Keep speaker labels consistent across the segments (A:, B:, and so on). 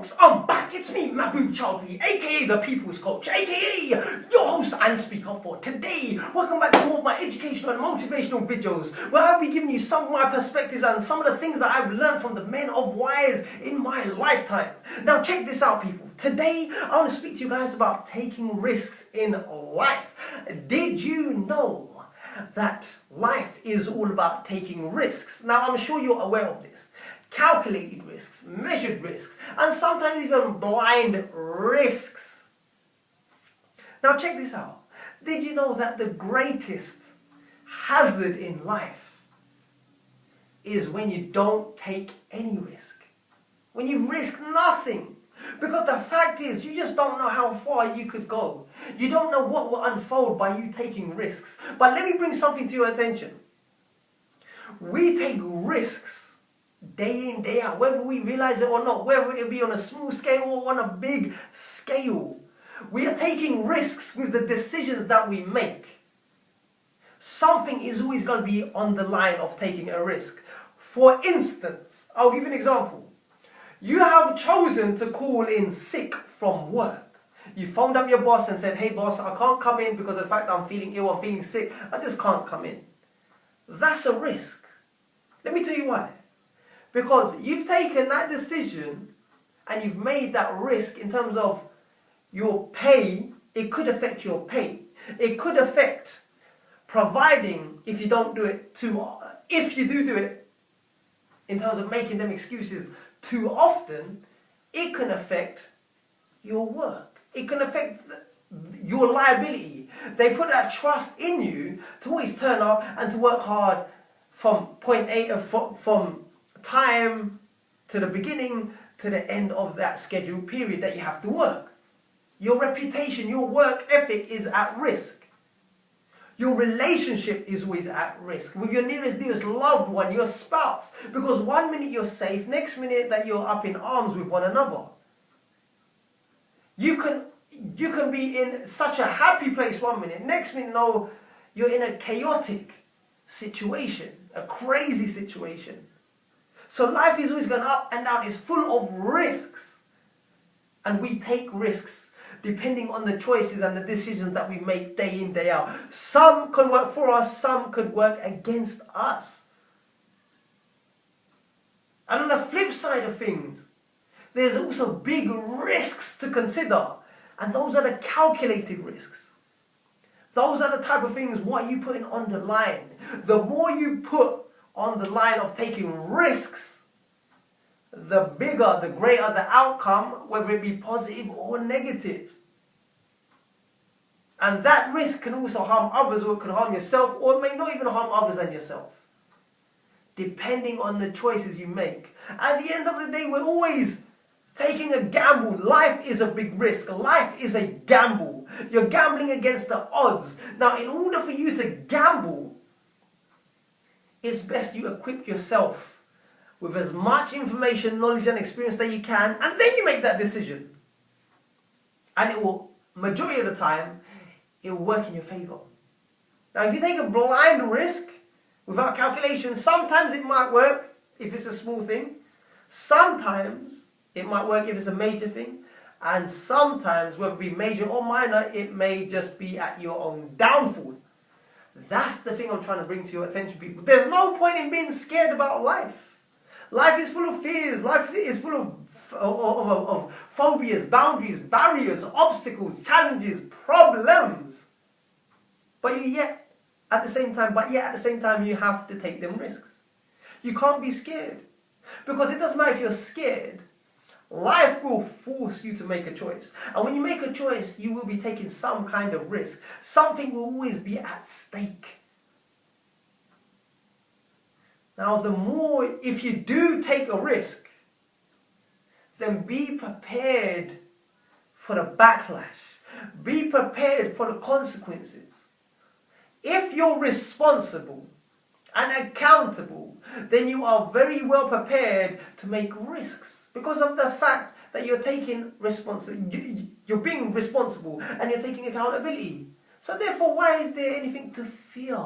A: folks, I'm back. It's me, Mahbub Chowdhury, aka the People's Coach, aka your host and speaker for today. Welcome back to more of my educational and motivational videos, where I'll be giving you some of my perspectives and some of the things that I've learned from the men of wise in my lifetime. Now check this out, people. Today, I want to speak to you guys about taking risks in life. Did you know that life is all about taking risks? Now, I'm sure you're aware of this. Calculated risks, measured risks, and sometimes even blind risks. Now check this out. Did you know that the greatest hazard in life is when you don't take any risk? When you risk nothing? Because the fact is, you just don't know how far you could go. You don't know what will unfold by you taking risks. But let me bring something to your attention. We take risks day in, day out, whether we realize it or not, whether it be on a small scale or on a big scale. We are taking risks with the decisions that we make. Something is always going to be on the line of taking a risk. For instance, I'll give you an example. You have chosen to call in sick from work. You phoned up your boss and said, "Hey boss, I can't come in because of the fact that I'm feeling ill, I'm feeling sick, I just can't come in." That's a risk. Let me tell you why. Because you've taken that decision and you've made that risk in terms of your pay. It could affect your pay. It could affect providing if you don't do it if you do it in terms of making them excuses too often, it can affect your work. It can affect your liability. They put that trust in you to always turn up and to work hard from point A, from time to the beginning to the end of that scheduled period that you have to work. Your reputation, your work ethic is at risk. Your relationship is always at risk with your nearest loved one, your spouse. Because one minute you're safe, next minute that you're up in arms with one another. You can be in such a happy place one minute, next minute, no, you're in a chaotic situation, a crazy situation. So life is always going up and down. It's full of risks. And we take risks depending on the choices and the decisions that we make day in, day out. Some can work for us, some could work against us. And on the flip side of things, there's also big risks to consider. And those are the calculated risks. Those are the type of things, what are you putting on the line? The more you put on the line of taking risks, the bigger, the greater the outcome, whether it be positive or negative. And that risk can also harm others, or it can harm yourself, or it may not even harm others and yourself, depending on the choices you make. At the end of the day, we're always taking a gamble. Life is a big risk. Life is a gamble. You're gambling against the odds. Now, in order for you to gamble, it's best you equip yourself with as much information, knowledge and experience that you can, and then you make that decision. And it will, majority of the time, it will work in your favor. Now, if you take a blind risk without calculation, sometimes it might work if it's a small thing. Sometimes it might work if it's a major thing. And sometimes, whether it be major or minor, it may just be at your own downfall. That's the thing I'm trying to bring to your attention, people. There's no point in being scared about life. Life is full of fears. Life is full of phobias, boundaries, barriers, obstacles, challenges, problems. But yet, at the same time, you have to take them risks. You can't be scared. Because it doesn't matter if you're scared. Life will force you to make a choice. And when you make a choice, you will be taking some kind of risk. Something will always be at stake. Now, the more, if you do take a risk, then be prepared for the backlash. Be prepared for the consequences. If you're responsible and accountable, then you are very well prepared to make risks. Because of the fact that you're taking you're being responsible and you're taking accountability. So therefore, why is there anything to fear?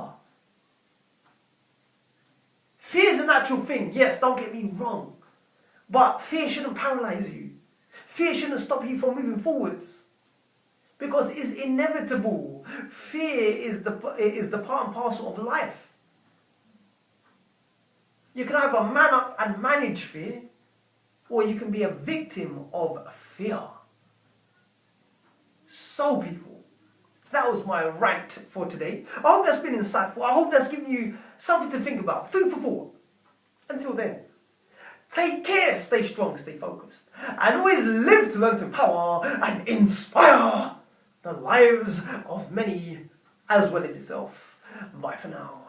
A: Fear is a natural thing. Yes, don't get me wrong. But fear shouldn't paralyze you. Fear shouldn't stop you from moving forwards. Because it's inevitable. Fear is the part and parcel of life. You can either man up and manage fear, or you can be a victim of fear. So people, that was my rant for today. I hope that's been insightful. I hope that's given you something to think about. Food for thought. Until then, take care, stay strong, stay focused. And always live to learn to empower and inspire the lives of many as well as yourself. Bye for now.